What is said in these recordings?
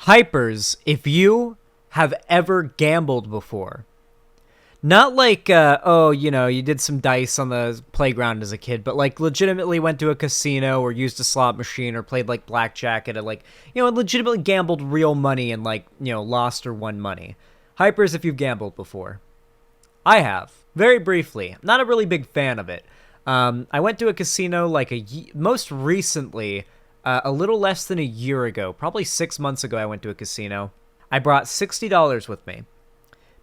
Hypers, if you have ever gambled before, not like, you did some dice on the playground as a kid, but like legitimately went to a casino or used a slot machine or played like blackjack at a legitimately gambled real money and lost or won money. Hypers, if you've gambled before. I have. Very briefly. Not a really big fan of it. I went to a casino most recently, a little less than a year ago, probably 6 months ago. I went to a casino. I brought $60 with me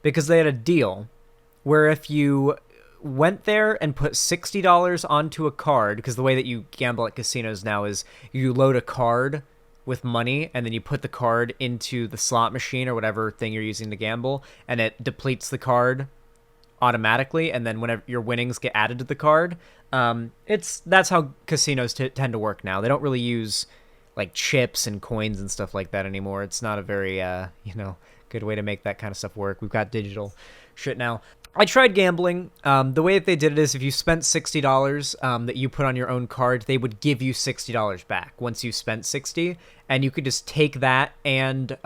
because they had a deal where if you went there and put $60 onto a card, because the way that you gamble at casinos now is you load a card with money and then you put the card into the slot machine or whatever thing you're using to gamble, and it depletes the card automatically, and then whenever your winnings get added to the card. That's how casinos tend to work now. They don't really use like chips and coins and stuff like that anymore. It's not a very good way to make that kind of stuff work. We've got digital shit now. I tried gambling. The way that they did it is if you spent $60 that you put on your own card, they would give you $60 back once you spent 60, and you could just take that and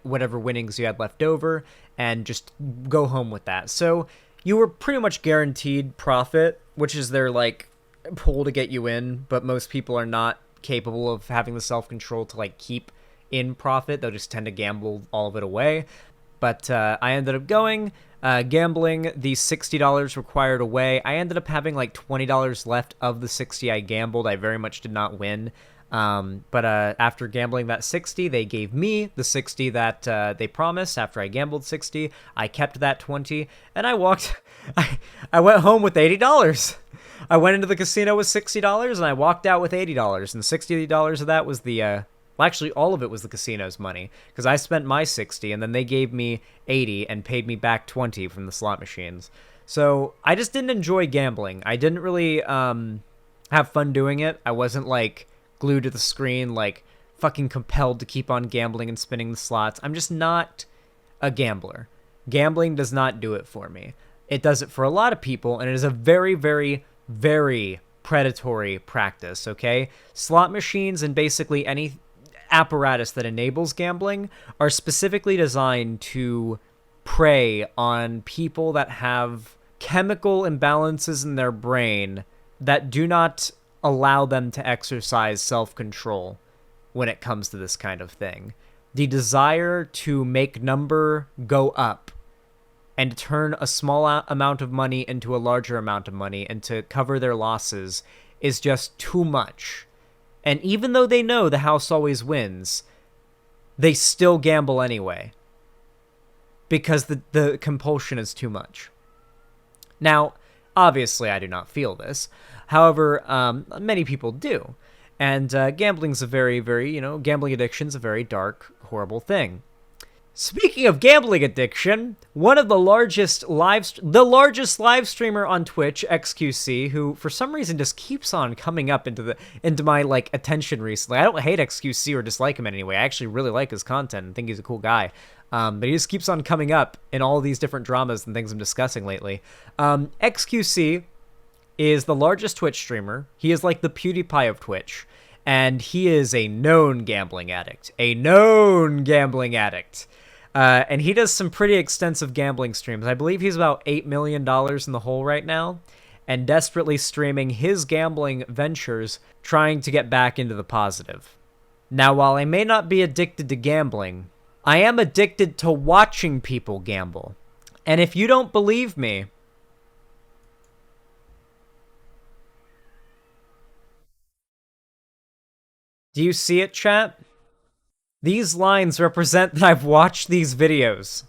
whatever winnings you had left over and just go home with that. So you were pretty much guaranteed profit, which is their like pull to get you in, but most people are not capable of having the self-control to like keep in profit. They'll just tend to gamble all of it away. But I ended up going, gambling the $60 required away. I ended up having like $20 left of the 60 I gambled. I very much did not win. But after gambling that 60, they gave me the 60 that they promised. After I gambled 60, I kept that 20, and I went home with $80. I went into the casino with $60, and I walked out with $80, and $60 of that was actually all of it was the casino's money, because I spent my 60, and then they gave me 80 and paid me back 20 from the slot machines. So I just didn't enjoy gambling. I didn't really have fun doing it. I wasn't like glued to the screen, like fucking compelled to keep on gambling and spinning the slots. I'm just not a gambler. Gambling does not do it for me. It does it for a lot of people, and it is a very, very, very predatory practice, okay? Slot machines and basically any apparatus that enables gambling are specifically designed to prey on people that have chemical imbalances in their brain that do not allow them to exercise self-control when it comes to this kind of thing. The desire to make number go up and to turn a small amount of money into a larger amount of money and to cover their losses is just too much. And even though they know the house always wins, they still gamble anyway because the compulsion is too much. Now, obviously, I do not feel this. However, many people do. And gambling's a very, very, gambling addiction's a very dark, horrible thing. Speaking of gambling addiction, one of the largest live streamer on Twitch, XQC, who for some reason just keeps on coming up into my like attention recently. I don't hate XQC or dislike him in any way. I actually really like his content and think he's a cool guy. But he just keeps on coming up in all these different dramas and things I'm discussing lately. XQC is the largest Twitch streamer. He is like the PewDiePie of Twitch. And he is a known gambling addict. And he does some pretty extensive gambling streams. I believe he's about $8 million in the hole right now, and desperately streaming his gambling ventures, trying to get back into the positive. Now, while I may not be addicted to gambling, I am addicted to watching people gamble. And if you don't believe me, do you see it, chat? These lines represent that I've watched these videos.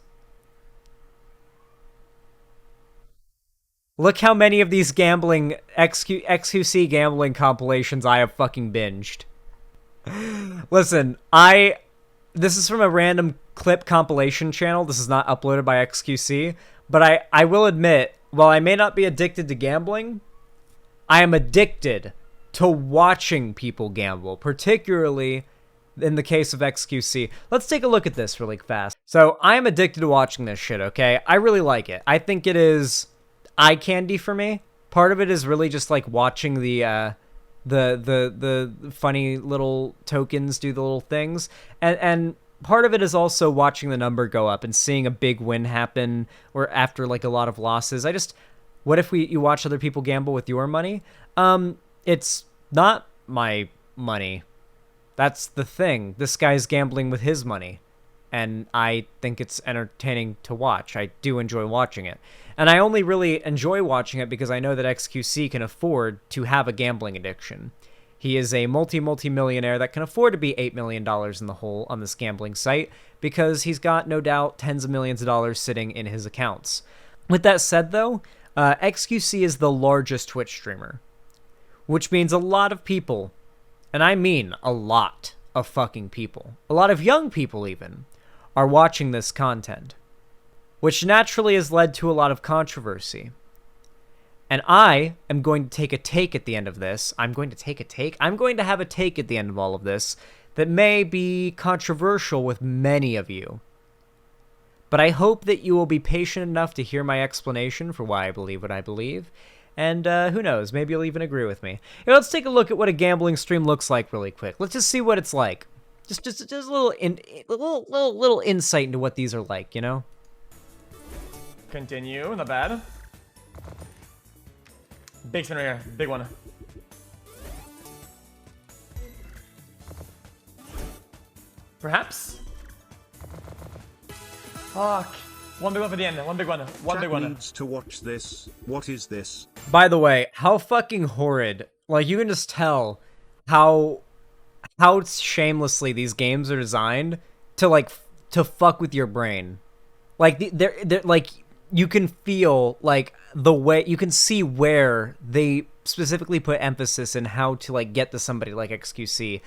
Look how many of these gambling, XQC gambling compilations I have fucking binged. Listen, this is from a random clip compilation channel. This is not uploaded by XQC. But I will admit, while I may not be addicted to gambling, I am addicted to watching people gamble, particularly in the case of XQC. Let's take a look at this really fast. So I am addicted to watching this shit, okay? I really like it. I think it is eye candy for me. Part of it is really just like watching the funny little tokens do the little things. And part of it is also watching the number go up and seeing a big win happen or after like a lot of losses. What if you watch other people gamble with your money? It's not my money. That's the thing. This guy's gambling with his money, and I think it's entertaining to watch. I do enjoy watching it. And I only really enjoy watching it because I know that XQC can afford to have a gambling addiction. He is a multi-millionaire that can afford to be $8 million in the hole on this gambling site because he's got, no doubt, tens of millions of dollars sitting in his accounts. With that said, though, XQC is the largest Twitch streamer, which means a lot of people, and I mean a lot of fucking people, a lot of young people even, are watching this content, which naturally has led to a lot of controversy. And I am going to take a take at the end of this. I'm going to have a take at the end of all of this that may be controversial with many of you. But I hope that you will be patient enough to hear my explanation for why I believe what I believe. And who knows, maybe you'll even agree with me. Here, let's take a look at what a gambling stream looks like really quick. Let's just see what it's like. Just a little insight into what these are like, you know? Continue, not bad. Big spin right here, big one. Perhaps? Fuck. One big one for the end, one big one, one big one. Needs to watch this. What is this? By the way, how fucking horrid. Like, you can just tell how shamelessly these games are designed to, to fuck with your brain. Like, they're like, you can feel, like, the way, you can see where they specifically put emphasis in how to, like, get to somebody like XQC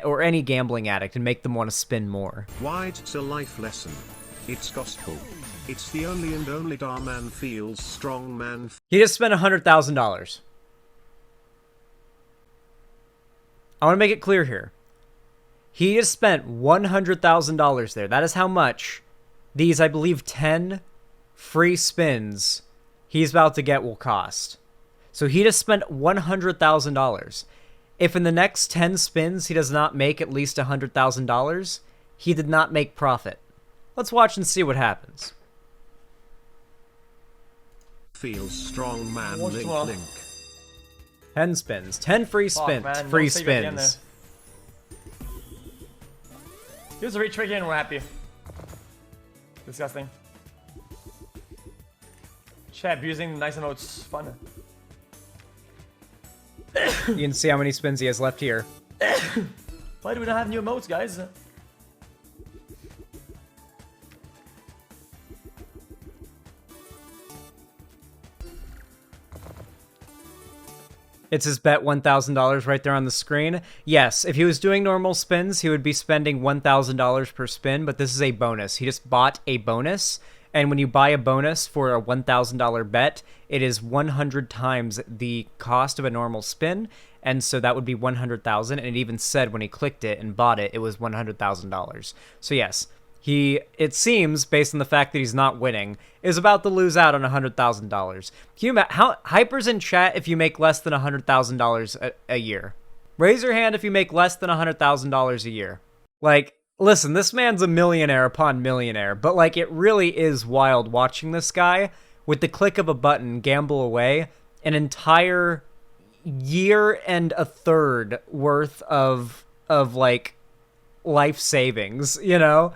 or any gambling addict and make them want to spin more. Why it's a life lesson. It's gospel. It's the only and only man feels strong man. He just spent $100,000. I want to make it clear here. He just spent $100,000 there. That is how much these, I believe, 10 free spins he's about to get will cost. So he just spent $100,000. If in the next 10 spins he does not make at least $100,000, he did not make profit. Let's watch and see what happens. Feels strong man. Link, link. 10 spins. 10 free spins. Man, free no save at the end spins. there. Here's a retrick and we're happy. Disgusting. Chat, using nice emotes. Fun. You can see how many spins he has left here. Why do we not have new emotes, guys? It's his bet $1,000 right there on the screen. Yes, if he was doing normal spins, he would be spending $1,000 per spin, but this is a bonus. He just bought a bonus, and when you buy a bonus for a $1,000 bet, it is 100 times the cost of a normal spin, and so that would be $100,000, and it even said when he clicked it and bought it, it was $100,000. So yes, it seems, based on the fact that he's not winning, is about to lose out on $100,000. Can you imagine how hypers in chat if you make less than $100,000 a year? Raise your hand if you make less than $100,000 a year. Like, listen, this man's a millionaire upon millionaire, but like, it really is wild watching this guy with the click of a button gamble away an entire year and a third worth of like life savings, you know?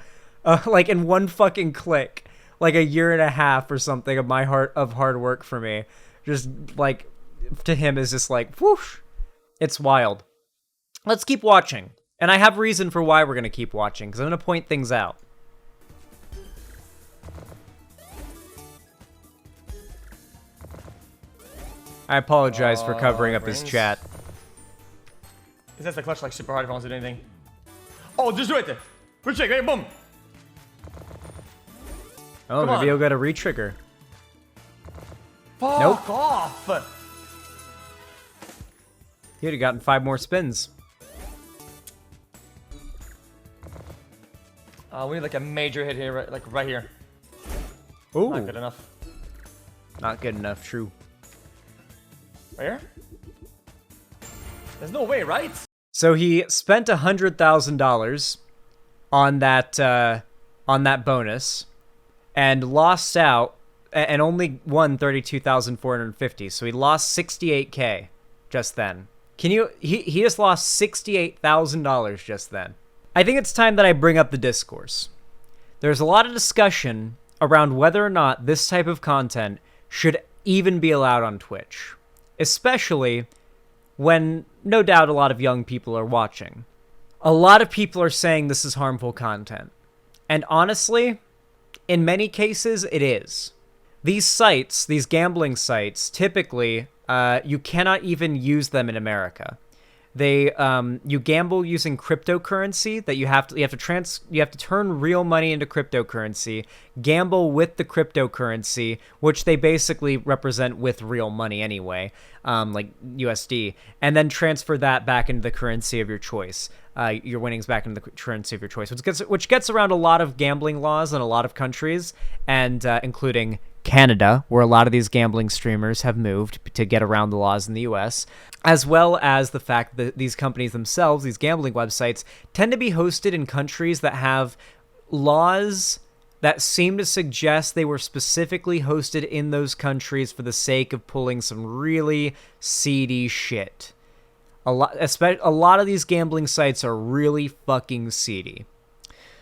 Like in one fucking click, like a year and a half or something of hard work for me, just like to him is just like whoosh. It's wild. Let's keep watching, and I have reason for why we're gonna keep watching because I'm gonna point things out. I apologize for covering up his chat. Is that the clutch like super hard if I want to do anything? Oh, just do it! Good check, hey, boom! Oh, maybe he'll get a retrigger. Fuck Nope. off! He'd have gotten 5 more spins. We need like a major hit here, right here. Ooh, Not good enough. not good enough, true. Right here? There's no way, right? So he spent $100,000 on that bonus and lost out and only won 32,450. So he lost 68K just then. He just lost $68,000 just then. I think it's time that I bring up the discourse. There's a lot of discussion around whether or not this type of content should even be allowed on Twitch, especially when no doubt a lot of young people are watching. A lot of people are saying this is harmful content. And honestly, in many cases, it is. These sites, these gambling sites, typically, you cannot even use them in America. You gamble using cryptocurrency that you have to turn real money into cryptocurrency, gamble with the cryptocurrency, which they basically represent with real money anyway, like USD, and then transfer that back into the currency of your choice. Your winnings back into the currency of your choice, which gets around a lot of gambling laws in a lot of countries, and including Canada, where a lot of these gambling streamers have moved to get around the laws in the US, as well as the fact that these companies themselves, these gambling websites, tend to be hosted in countries that have laws that seem to suggest they were specifically hosted in those countries for the sake of pulling some really seedy shit. A lot of these gambling sites are really fucking seedy.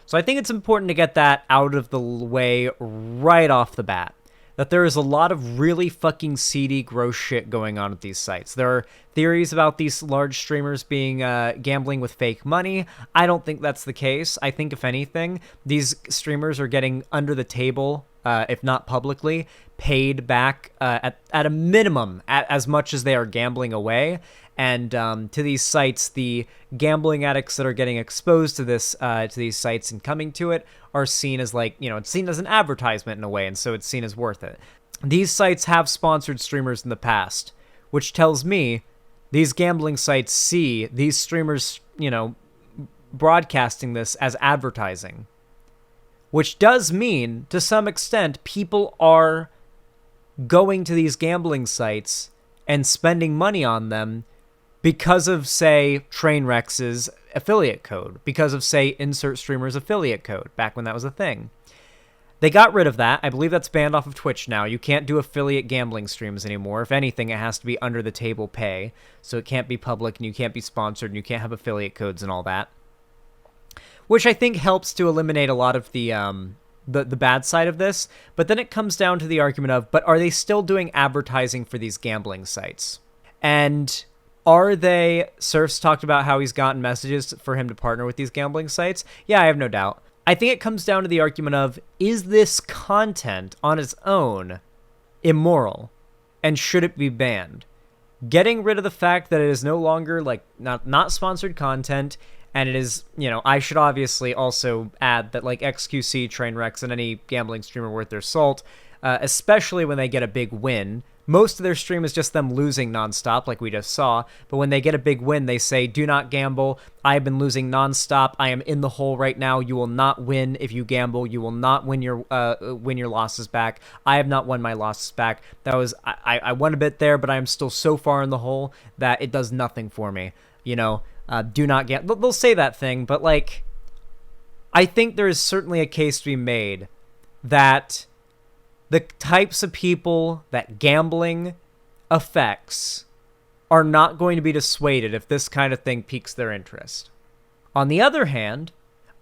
So I think it's important to get that out of the way right off the bat. That there is a lot of really fucking seedy, gross shit going on at these sites. There are theories about these large streamers being gambling with fake money. I don't think that's the case. I think, if anything, these streamers are getting under the table, if not publicly, paid back at a minimum as much as they are gambling away. And to these sites, the gambling addicts that are getting exposed to these sites and coming to it are seen as it's seen as an advertisement in a way, and so it's seen as worth it. These sites have sponsored streamers in the past, which tells me these gambling sites see these streamers, broadcasting this as advertising. Which does mean, to some extent, people are going to these gambling sites and spending money on them because of, say, Trainwreck's affiliate code, because of, say, Insert Streamer's affiliate code, back when that was a thing. They got rid of that. I believe that's banned off of Twitch now. You can't do affiliate gambling streams anymore. If anything, it has to be under the table pay, so it can't be public, and you can't be sponsored, and you can't have affiliate codes and all that. Which I think helps to eliminate a lot of the bad side of this, but then it comes down to the argument of, but are they still doing advertising for these gambling sites? And are they... Surf's talked about how he's gotten messages for him to partner with these gambling sites. Yeah, I have no doubt. I think it comes down to the argument of, is this content on its own immoral? And should it be banned? Getting rid of the fact that it is no longer, not sponsored content, and it is, I should obviously also add that, XQC, Trainwreck, and any gambling streamer worth their salt, especially when they get a big win. Most of their stream is just them losing nonstop, like we just saw. But when they get a big win, they say, do not gamble. I have been losing nonstop. I am in the hole right now. You will not win if you gamble. You will not win your losses back. I have not won my losses back. I won a bit there, but I am still so far in the hole that it does nothing for me. Do not gamble. They'll say that thing, but I think there is certainly a case to be made that the types of people that gambling affects are not going to be dissuaded if this kind of thing piques their interest. On the other hand,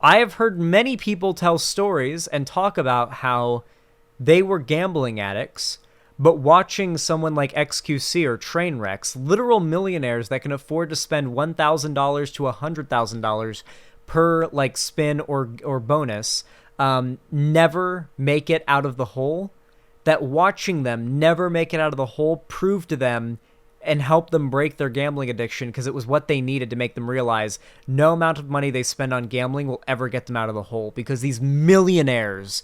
I have heard many people tell stories and talk about how they were gambling addicts, but watching someone like XQC or Trainwreck, literal millionaires that can afford to spend $1,000 to $100,000 per spin or bonus, never make it out of the hole, that watching them never make it out of the hole proved to them and helped them break their gambling addiction, because it was what they needed to make them realize no amount of money they spend on gambling will ever get them out of the hole, because these millionaires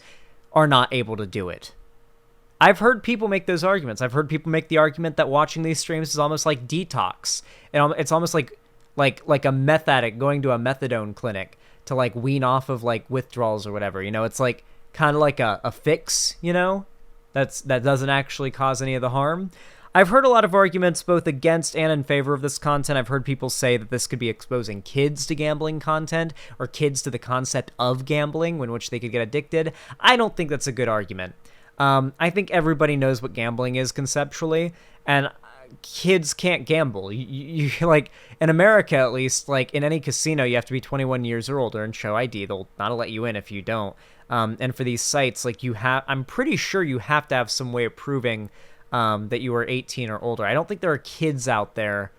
are not able to do it. I've heard people make those arguments. I've heard people make the argument that watching these streams is almost like detox. And it's almost like a meth addict going to a methadone clinic to wean off of withdrawals or whatever. It's kind of like a fix, that doesn't actually cause any of the harm. I've heard a lot of arguments both against and in favor of this content. I've heard people say that this could be exposing kids to gambling content or kids to the concept of gambling, in which they could get addicted. I don't think that's a good argument. I think everybody knows what gambling is conceptually, and kids can't gamble. You like, in America at least, like in any casino, you have to be 21 years or older and show ID. They'll not let you in if you don't. And for these sites, like I'm pretty sure you have to have some way of proving that you are 18 or older. I don't think there are kids out there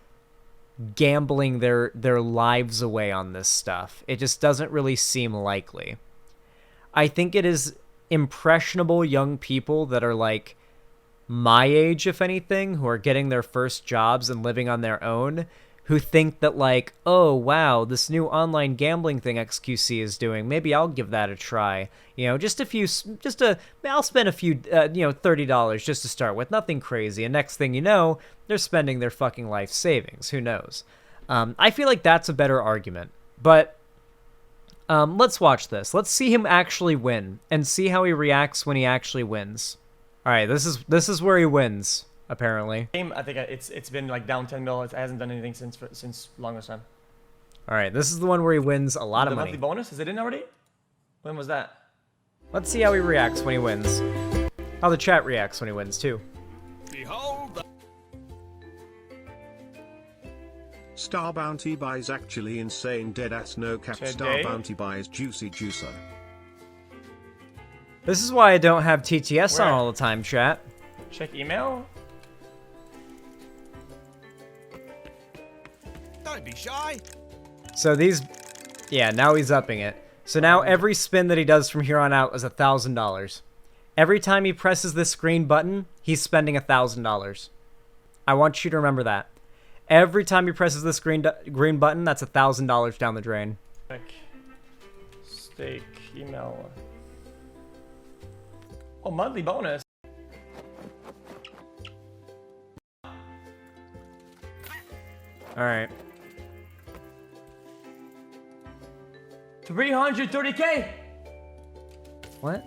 gambling their lives away on this stuff. It just doesn't really seem likely. I think it is impressionable young people that are like my age, if anything, who are getting their first jobs and living on their own, who think that like, oh wow, this new online gambling thing XQC is doing, maybe I'll give that a try. You know, I'll spend a few, $30 just to start with, nothing crazy. And next thing you know, they're spending their fucking life savings. Who knows? I feel like that's a better argument. But let's watch this. Let's see him actually win and see how he reacts when he actually wins. All right, this is where he wins. Apparently. I think it's been like down 10 mil. It hasn't done anything since longest time. All right, this is the one where he wins a lot of money. The monthly bonus, is it in already? When was that? Let's see how he reacts when he wins. How the chat reacts when he wins too. Behold. Star Bounty buys actually insane deadass no cap. Star Today? Bounty buys juicy juicer. This is why I don't have TTS on Where? all the time, chat. Check email. Don't be shy. So now he's upping it. So now every spin that he does from here on out is $1,000. Every time he presses this green button, he's spending $1,000. I want you to remember that. Every time he presses this green button, that's $1,000 down the drain. Check. Stake email. Oh, monthly bonus. All right. 330K. What?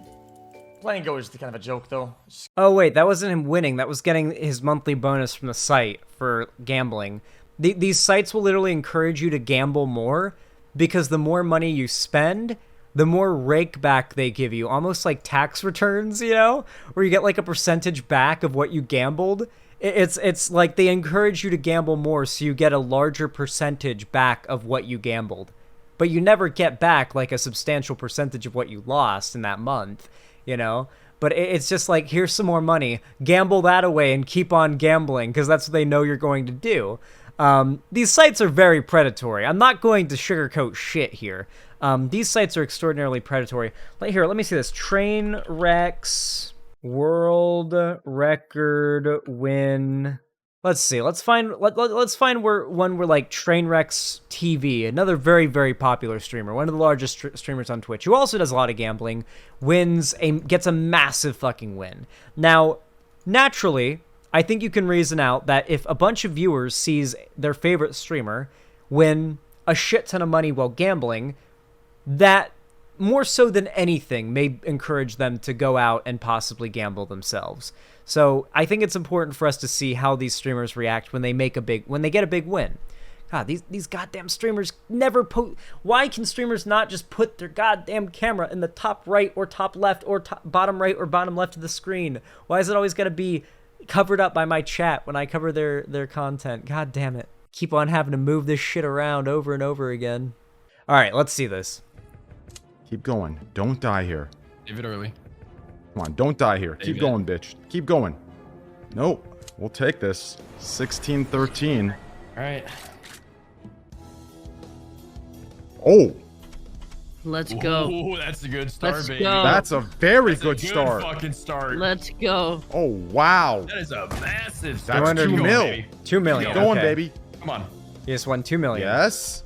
Playing Go is kind of a joke though. Oh wait, that wasn't him winning. That was getting his monthly bonus from the site for gambling. These sites will literally encourage you to gamble more because the more money you spend, the more rake back they give you, almost like tax returns, you know, where you get like a percentage back of what you gambled. It's like they encourage you to gamble more so you get a larger percentage back of what you gambled. But you never get back like a substantial percentage of what you lost in that month, you know? But it's just like, here's some more money, gamble that away and keep on gambling because that's what they know you're going to do. These sites are very predatory. I'm not going to sugarcoat shit here. These sites are extraordinarily predatory. Here, let me see this. Trainwrecks world record win. Let's see. Let's find one where like Trainwrecks TV, another very, very popular streamer, one of the largest streamers on Twitch, who also does a lot of gambling, gets a massive fucking win. Now, naturally, I think you can reason out that if a bunch of viewers sees their favorite streamer win a shit ton of money while gambling, that more so than anything may encourage them to go out and possibly gamble themselves. So I think it's important for us to see how these streamers react when they get a big win. God, these goddamn streamers never why can streamers not just put their goddamn camera in the top right or top left or bottom right or bottom left of the screen? Why is it always got to be covered up by my chat when I cover their content? God damn it. Keep on having to move this shit around over and over again. All right, let's see this. Keep going. Don't die here. Leave it early. Come on, don't die here. Keep David. going, bitch. Keep going. Nope. We'll take this. 16-13. All right. Oh, Let's go. Ooh, that's a good start, Let's baby. go. that's a very That's a good start. Fucking start. Let's go. Oh, wow. That is a massive That's start. 2 Keep going, mil. baby. 2 million. Keep going, okay. baby. Come on. You just won 2 million. Yes.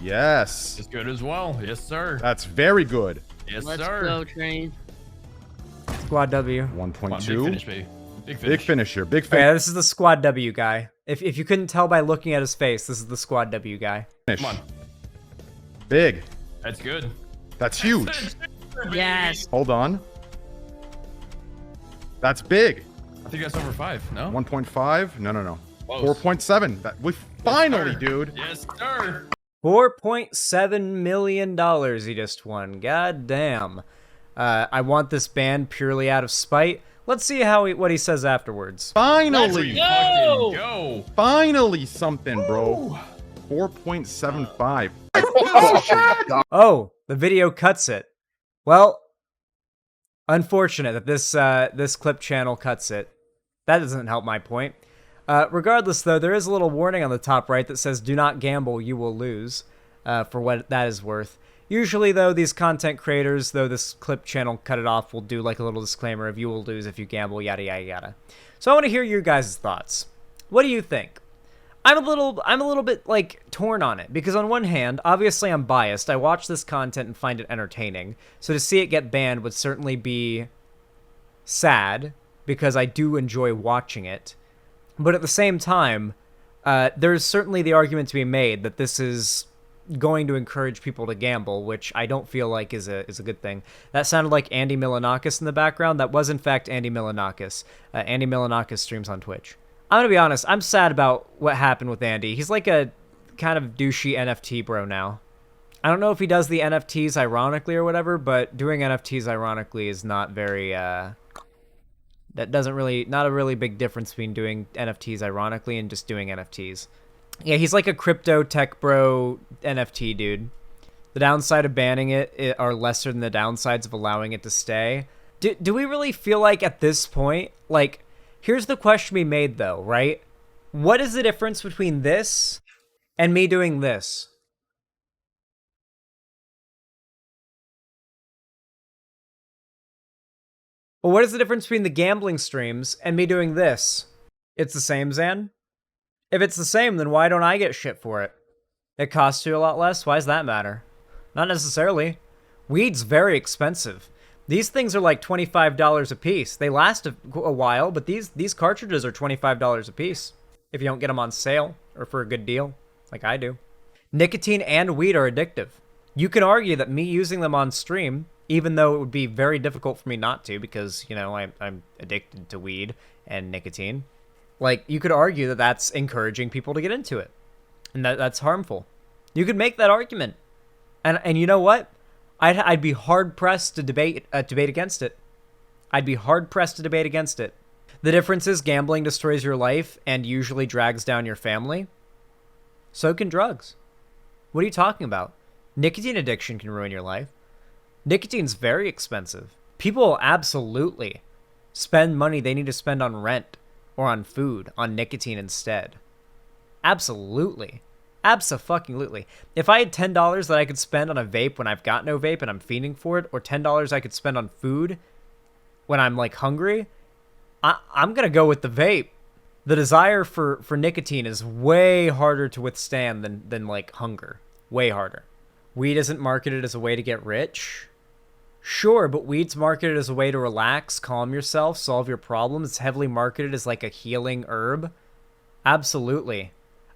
Yes. It's good as well. Yes, sir. That's very good. Yes, Let's sir. go, train. Squad W. Come on, big 1.2. finish, baby. Big finish. Big finish here. Big Oh, yeah, finish. this is the Squad W guy. If you couldn't tell by looking at his face, this is the Squad W guy. Come on. Big. That's good. That's huge. Yes. Hold on. That's big. think that's over 5. No. 1.5? No. Close. 4.7. We finally, sir. dude. Yes, sir. $4.7 million he just won. God damn. I want this band purely out of spite. Let's see what he says afterwards. Finally. Fucking go. Finally something, bro. 4.75. Oh, the video cuts it. Well, unfortunate that this clip channel cuts it. That doesn't help my point. Regardless, though, there is a little warning on the top right that says, "Do not gamble, you will lose," for what that is worth. Usually, though, these content creators, though this clip channel cut it off, will do like a little disclaimer of "you will lose if you gamble," yada yada yada. So I want to hear your guys' thoughts. What do you think? I'm a little bit like torn on it because on one hand, obviously I'm biased. I watch this content and find it entertaining. So to see it get banned would certainly be sad because I do enjoy watching it. But at the same time, there's certainly the argument to be made that this is going to encourage people to gamble, which I don't feel like is a good thing. That sounded like Andy Milonakis in the background. That was in fact Andy Milonakis. Andy Milonakis streams on Twitch. I'm gonna be honest, I'm sad about what happened with Andy. He's like a kind of douchey NFT bro now. I don't know if he does the NFTs ironically or whatever, but doing NFTs ironically is not very, not a really big difference between doing NFTs ironically and just doing NFTs. Yeah, he's like a crypto tech bro NFT dude. The downside of banning it are lesser than the downsides of allowing it to stay. Do we really feel like at this point, like, here's the question we made though, right? What is the difference between this and me doing this? Well, what is the difference between the gambling streams and me doing this? It's the same, Zan? If it's the same, then why don't I get shit for it? It costs you a lot less? Why does that matter? Not necessarily. Weed's very expensive. These things are like $25 a piece. They last a while, but these cartridges are $25 a piece if you don't get them on sale or for a good deal, like I do. Nicotine and weed are addictive. You can argue that me using them on stream, even though it would be very difficult for me not to because, you know, I'm addicted to weed and nicotine. Like, you could argue that that's encouraging people to get into it. And that's harmful. You could make that argument. And you know what? I'd be hard-pressed to debate against it. I'd be hard-pressed to debate against it. The difference is gambling destroys your life and usually drags down your family. So can drugs. What are you talking about? Nicotine addiction can ruin your life. Nicotine's very expensive. People will absolutely spend money they need to spend on rent or on food on nicotine instead. Absolutely. Abso-fucking-lutely. If I had $10 that I could spend on a vape when I've got no vape and I'm fiending for it, or $10 I could spend on food when I'm, like, hungry, I'm gonna go with the vape. The desire for nicotine is way harder to withstand than like, hunger. Way harder. Weed isn't marketed as a way to get rich. Sure, but weed's marketed as a way to relax, calm yourself, solve your problems. It's heavily marketed as, like, a healing herb. Absolutely.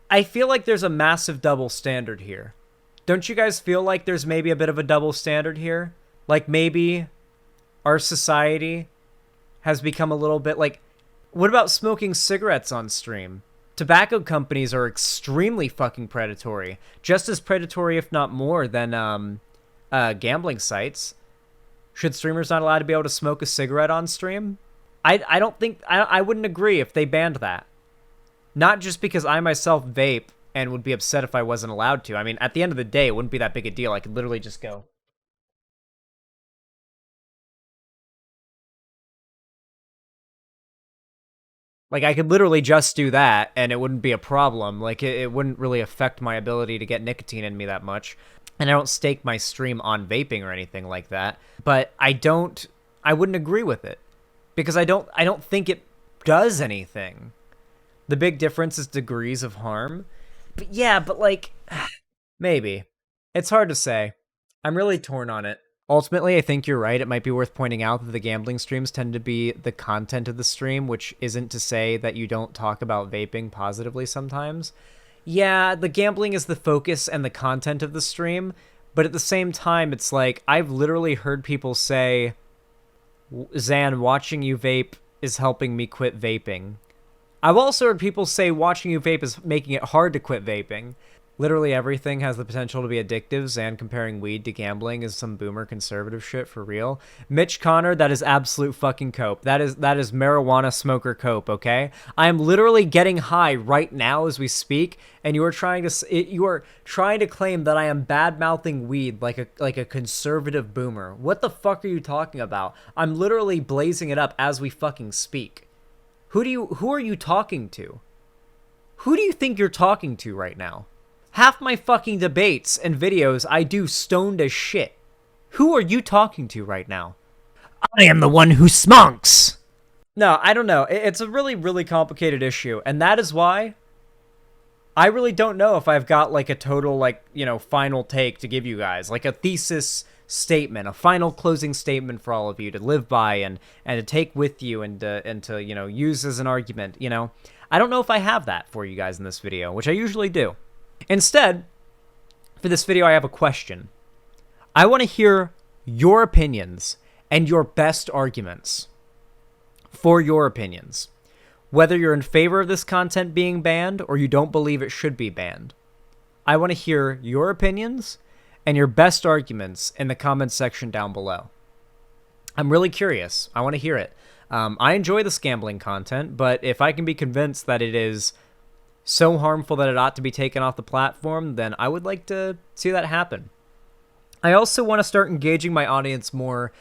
I feel like there's a massive double standard here. Don't you guys feel like there's maybe a bit of a double standard here? Like maybe our society has become a little bit like... What about smoking cigarettes on stream? Tobacco companies are extremely fucking predatory. Just as predatory, if not more, than gambling sites. Should streamers not allowed to be able to smoke a cigarette on stream? I don't think... I wouldn't agree if they banned that. Not just because I myself vape and would be upset if I wasn't allowed to. I mean, at the end of the day, it wouldn't be that big a deal. I could literally just go. Like, I could literally just do that, and it wouldn't be a problem. Like, it wouldn't really affect my ability to get nicotine in me that much. And I don't stake my stream on vaping or anything like that. But I wouldn't agree with it. Because I don't think it does anything. The big difference is degrees of harm. But yeah, but like, maybe. It's hard to say. I'm really torn on it. Ultimately, I think you're right. It might be worth pointing out that the gambling streams tend to be the content of the stream, which isn't to say that you don't talk about vaping positively sometimes. Yeah, the gambling is the focus and the content of the stream, but at the same time, it's like, I've literally heard people say, Zan, watching you vape is helping me quit vaping. I've also heard people say watching you vape is making it hard to quit vaping. Literally everything has the potential to be addictive, and comparing weed to gambling is some boomer conservative shit for real. Mitch Connor, that is absolute fucking cope. That is marijuana smoker cope, okay? I am literally getting high right now as we speak, and you are trying to claim that I am bad-mouthing weed like a conservative boomer. What the fuck are you talking about? I'm literally blazing it up as we fucking speak. Who are you talking to? Who do you think you're talking to right now? Half my fucking debates and videos I do stoned as shit. Who are you talking to right now? I am the one who smonks! No, I don't know. It's a really, really complicated issue, and that is why I really don't know if I've got, like, a total, like, you know, final take to give you guys. Like, a thesis statement, a final closing statement for all of you to live by and to take with you and to, you know, use as an argument, you know? I don't know if I have that for you guys in this video, which I usually do. Instead, for this video, I have a question. I want to hear your opinions and your best arguments for your opinions. Whether you're in favor of this content being banned or you don't believe it should be banned. I want to hear your opinions and your best arguments in the comments section down below. I'm really curious. I want to hear it. I enjoy this gambling content, but if I can be convinced that it is so harmful that it ought to be taken off the platform, then I would like to see that happen. I also want to start engaging my audience more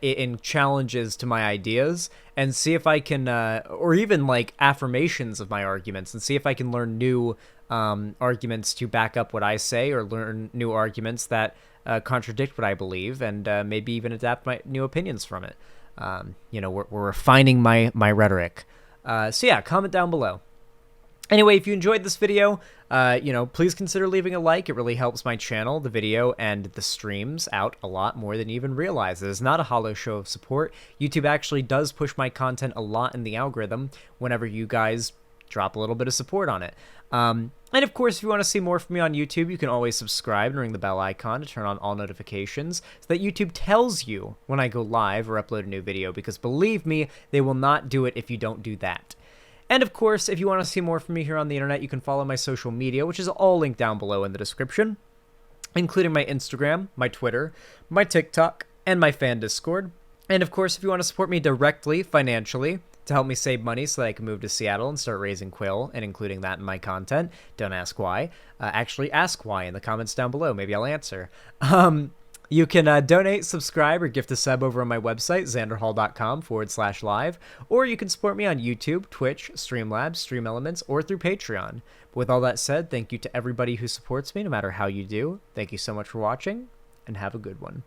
in challenges to my ideas and see if I can, or even like affirmations of my arguments, and see if I can learn new arguments to back up what I say, or learn new arguments that contradict what I believe, and maybe even adapt my new opinions from it. You know, we're refining my rhetoric. So yeah, comment down below. Anyway, if you enjoyed this video, you know, please consider leaving a like. It really helps my channel, the video, and the streams out a lot more than you even realize. It is not a hollow show of support. YouTube actually does push my content a lot in the algorithm whenever you guys drop a little bit of support on it. And of course, if you want to see more from me on YouTube, you can always subscribe and ring the bell icon to turn on all notifications so that YouTube tells you when I go live or upload a new video, because believe me, they will not do it if you don't do that. And of course, if you want to see more from me here on the internet, you can follow my social media, which is all linked down below in the description, including my Instagram, my Twitter, my TikTok, and my fan Discord. And of course, if you want to support me directly, financially, to help me save money so that I can move to Seattle and start raising Quill and including that in my content, don't ask why. Actually, ask why in the comments down below. Maybe I'll answer. You can donate, subscribe, or gift a sub over on my website, xanderhall.com/live, or you can support me on YouTube, Twitch, Streamlabs, Stream Elements, or through Patreon. But with all that said, thank you to everybody who supports me, no matter how you do. Thank you so much for watching, and have a good one.